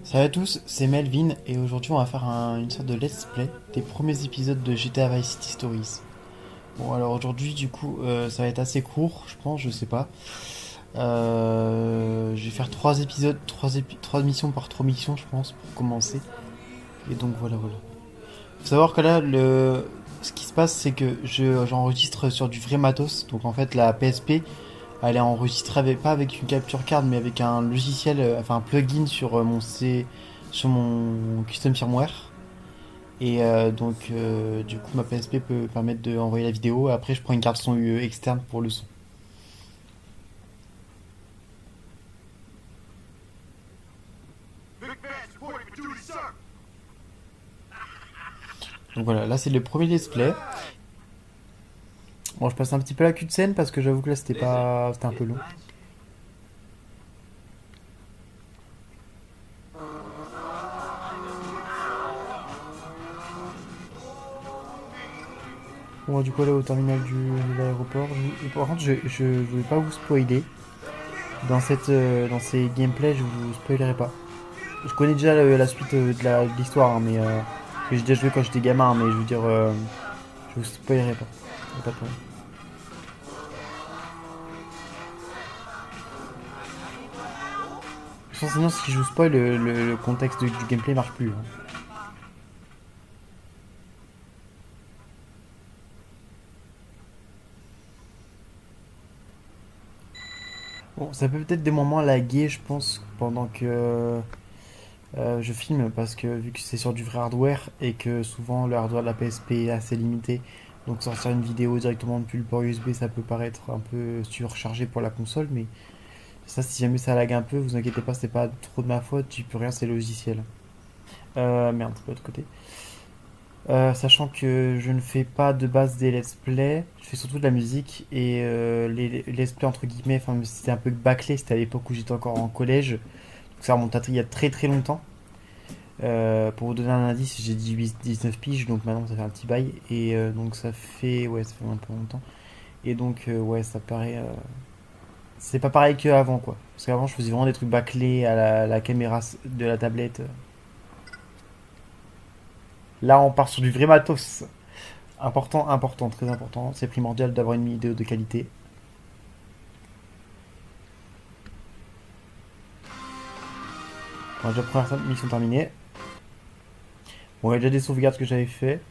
Salut à tous, c'est Melvin et aujourd'hui on va faire une sorte de let's play des premiers épisodes de GTA Vice City Stories. Bon alors aujourd'hui du coup ça va être assez court je pense, je sais pas. Je vais faire 3 épisodes, 3 missions par 3 missions je pense pour commencer. Et donc voilà. Faut savoir que là ce qui se passe c'est que j'enregistre sur du vrai matos. Donc en fait la PSP elle est enregistrée pas avec une capture card mais avec un logiciel, enfin un plugin sur sur mon custom firmware. Et du coup, ma PSP peut permettre d'envoyer la vidéo. Après, je prends une carte son externe pour le son. Donc voilà, là c'est le premier let's play. Bon, je passe un petit peu la cul de scène parce que j'avoue que là c'était un peu long. On va du coup aller au terminal de l'aéroport. Par contre, je voulais pas vous spoiler. Dans ces gameplays, je vous spoilerai pas. Je connais déjà la suite de l'histoire, hein, mais que j'ai déjà joué quand j'étais gamin, mais je veux dire, je vous spoilerai pas. Y a pas de problème. Sinon, si je vous spoil, le contexte du gameplay marche plus, hein. Bon, ça peut peut-être des moments laguer, je pense, pendant que je filme, parce que vu que c'est sur du vrai hardware et que souvent le hardware de la PSP est assez limité, donc sortir une vidéo directement depuis le port USB, ça peut paraître un peu surchargé pour la console, mais ça, si jamais ça lag un peu, vous inquiétez pas, c'est pas trop de ma faute, j'y peux rien, c'est le logiciel. Merde, c'est pas de l'autre côté. Sachant que je ne fais pas de base des let's play, je fais surtout de la musique et les let's play entre guillemets, enfin c'était un peu bâclé, c'était à l'époque où j'étais encore en collège, donc ça remonte à il y a très longtemps. Pour vous donner un indice, j'ai 19 piges, donc maintenant ça fait un petit bail et donc ça fait un peu longtemps. Et donc ouais, ça paraît, c'est pas pareil qu'avant quoi, parce qu'avant je faisais vraiment des trucs bâclés à la caméra de la tablette. Là on part sur du vrai matos. Important, très important. C'est primordial d'avoir une vidéo de qualité. Bon, déjà, première mission terminée. Bon, il y a déjà des sauvegardes que j'avais fait.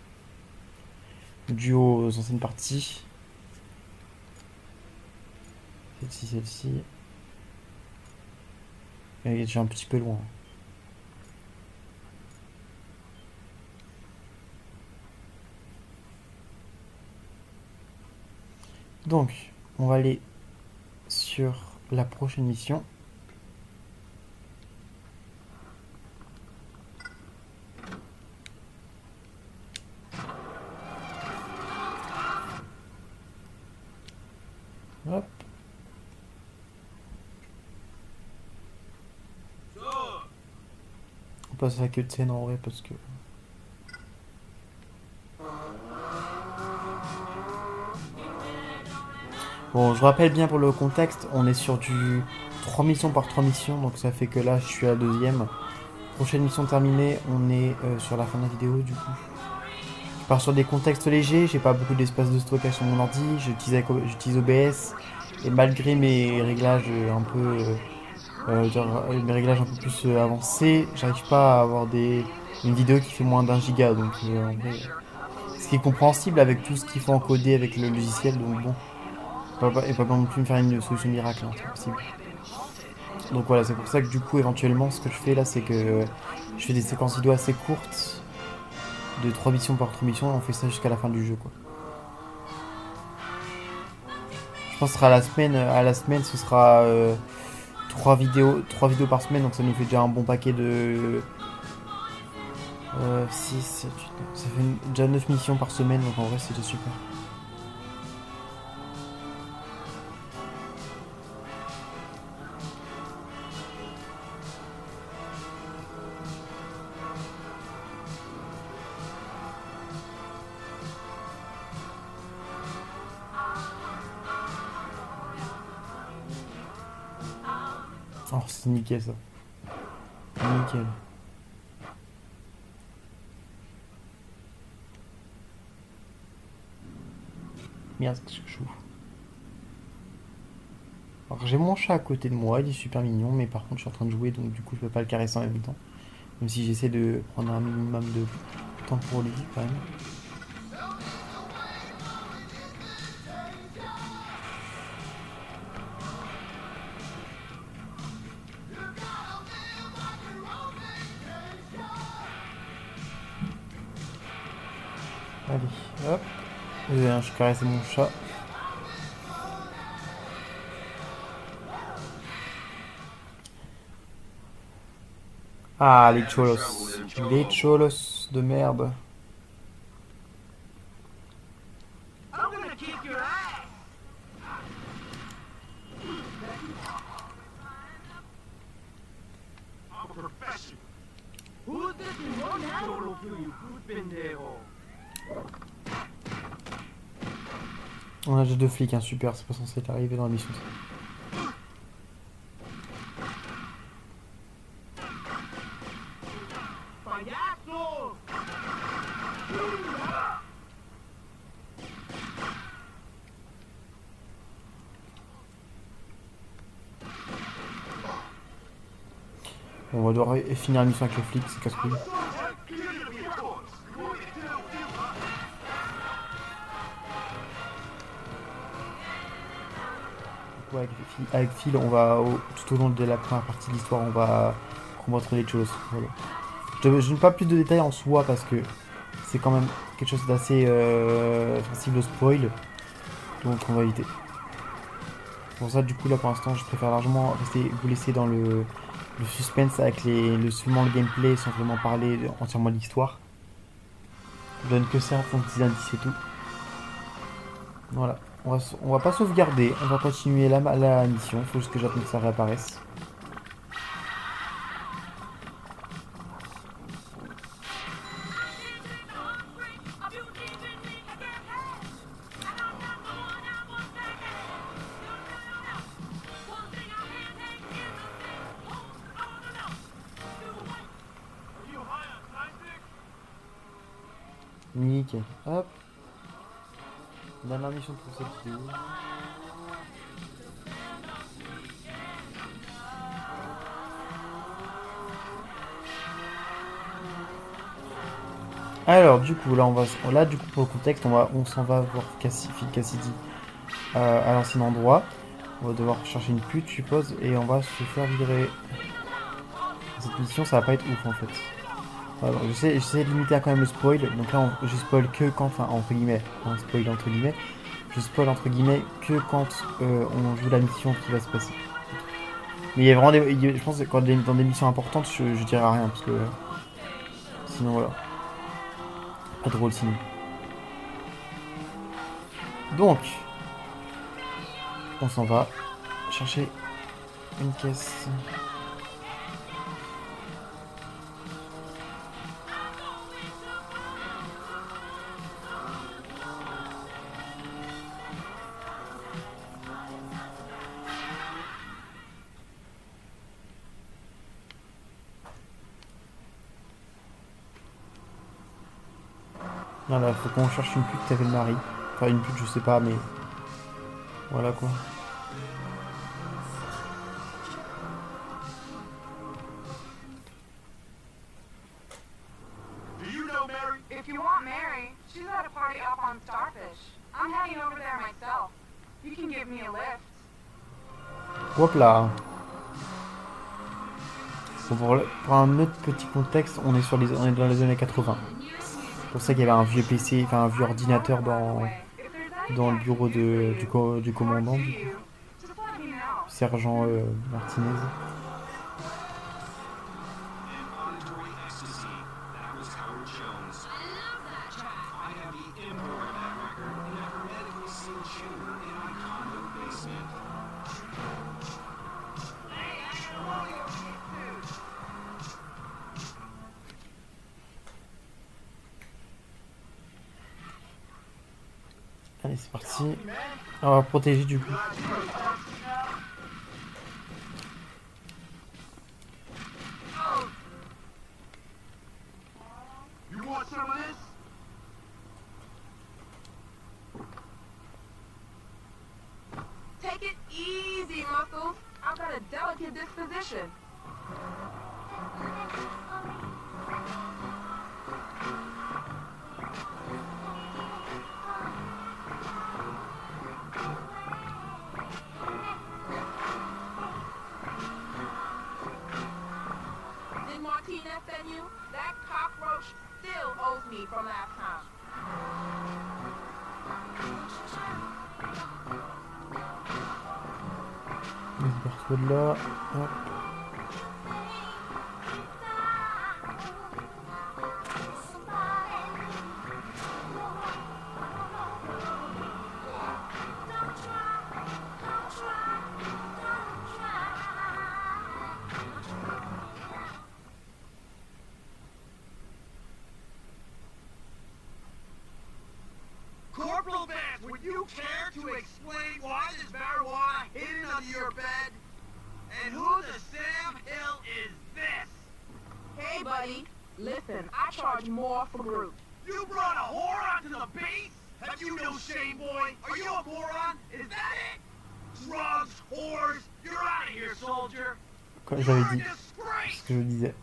Dû aux anciennes parties. Celle-ci. Elle est déjà un petit peu loin. Donc, on va aller sur la prochaine mission. Hop. On passe à la queue de scène en vrai parce que. Bon, je rappelle bien pour le contexte, on est sur du 3 missions par 3 missions, donc ça fait que là je suis à la deuxième. Prochaine mission terminée, on est sur la fin de la vidéo du coup. Je pars sur des contextes légers, j'ai pas beaucoup d'espace de stockage sur mon ordi, j'utilise OBS et malgré mes réglages un peu mes réglages un peu plus avancés, j'arrive pas à avoir une vidéo qui fait moins d'un giga donc en vrai, ce qui est compréhensible avec tout ce qu'il faut encoder avec le logiciel donc bon, et pas non plus me faire une solution miracle, hein, c'est pas possible. Donc voilà, c'est pour ça que du coup éventuellement ce que je fais là c'est que je fais des séquences vidéo assez courtes de 3 missions par 3 missions et on fait ça jusqu'à la fin du jeu quoi. Je pense que ce sera à la semaine ce sera 3 vidéos par semaine, donc ça nous fait déjà un bon paquet de 6, 7, 8, ça fait déjà 9 missions par semaine, donc en vrai c'était super. Oh, c'est nickel ça. Nickel. Merde, qu'est-ce que je joue? Alors j'ai mon chat à côté de moi, il est super mignon, mais par contre je suis en train de jouer, donc du coup je peux pas le caresser en même temps. Même si j'essaie de prendre un minimum de temps pour lui quand même. Allez, hop. Je caresse mon chat. Ah, les cholos. Les cholos de merde. I'm gonna kick your ass. I'm a professional. Who's this solo kill you pendejo? On a juste deux flics, hein, super, c'est pas censé être arrivé dans la mission. Payaso! On va devoir finir la mission avec les flics, c'est casse-couille. Ouais, avec Phil, on va, tout au long de la première partie de l'histoire, on va combattre les cholos. Voilà. Je n'ai pas plus de détails en soi parce que c'est quand même quelque chose d'assez sensible au spoil, donc on va éviter. Pour ça, du coup, là pour l'instant, je préfère largement vous laisser dans le suspense avec seulement le gameplay sans vraiment parler entièrement de l'histoire. Je donne que ça, font petits indices et tout. Voilà. On va pas sauvegarder, on va continuer la mission, faut juste que j'attende que ça réapparaisse. Nickel. Hop. Dernière mission pour cette vidéo. Alors, du coup, là, du coup, pour le contexte, on s'en va voir Phil Cassidy à l'ancien endroit. On va devoir chercher une pute, je suppose, et on va se faire virer. Cette mission, ça va pas être ouf en fait. Alors, j'essaie de limiter quand même le spoil. Donc là, je spoil que quand, enfin, entre guillemets, un spoil entre guillemets. Je spoil entre guillemets que quand on joue la mission qui va se passer. Mais il y a vraiment je pense que dans des missions importantes, je dirais rien parce que sinon voilà, pas drôle sinon. Donc, on s'en va chercher une caisse. Voilà, faut qu'on cherche une pute qui s'appelle Marie. Enfin, une pute, je sais pas, mais voilà quoi. Do you know Mary? If you want Mary, she's at a party up on Starfish. I'm heading over there myself. You can give me a lift. Hop là. Bon, pour un autre petit contexte, on est dans les années 80. C'est pour ça qu'il y avait un vieux PC, enfin un vieux ordinateur dans le bureau du commandant, du coup, sergent Martinez. Allez, c'est parti. On va protéger du coup. You want some of this? mission. Did Martinez send you? That cockroach still owes me from last time. On se perçoit de là. Hop. Corporal Vance, would you care to explain why there's marijuana hidden under your bed? And who the Sam Hill is this? Hey, buddy. Listen, I charge more for group. You brought a whore onto the base? Have you no shame, boy? Are you a moron? Is that it? Drugs, whores, you're out of here, soldier. Comme You're j'avais a dit, ce disgrace. que je disais.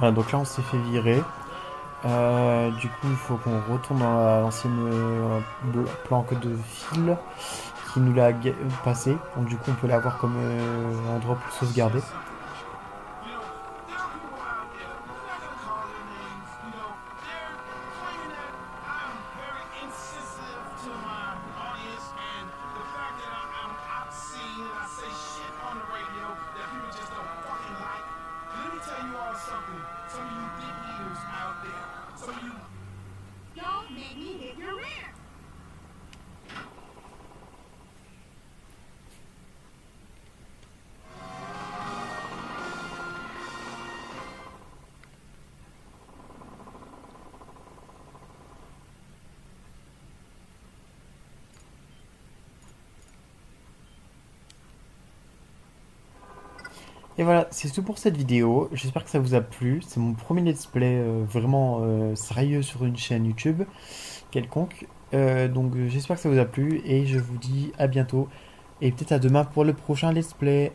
Voilà, donc là on s'est fait virer. Du coup il faut qu'on retourne dans l'ancienne planque de fil qui nous l'a passé. Donc du coup on peut l'avoir comme endroit pour sauvegarder. Don't make me hit your rear. Et voilà, c'est tout pour cette vidéo. J'espère que ça vous a plu. C'est mon premier let's play vraiment sérieux sur une chaîne YouTube quelconque. Donc j'espère que ça vous a plu et je vous dis à bientôt et peut-être à demain pour le prochain let's play.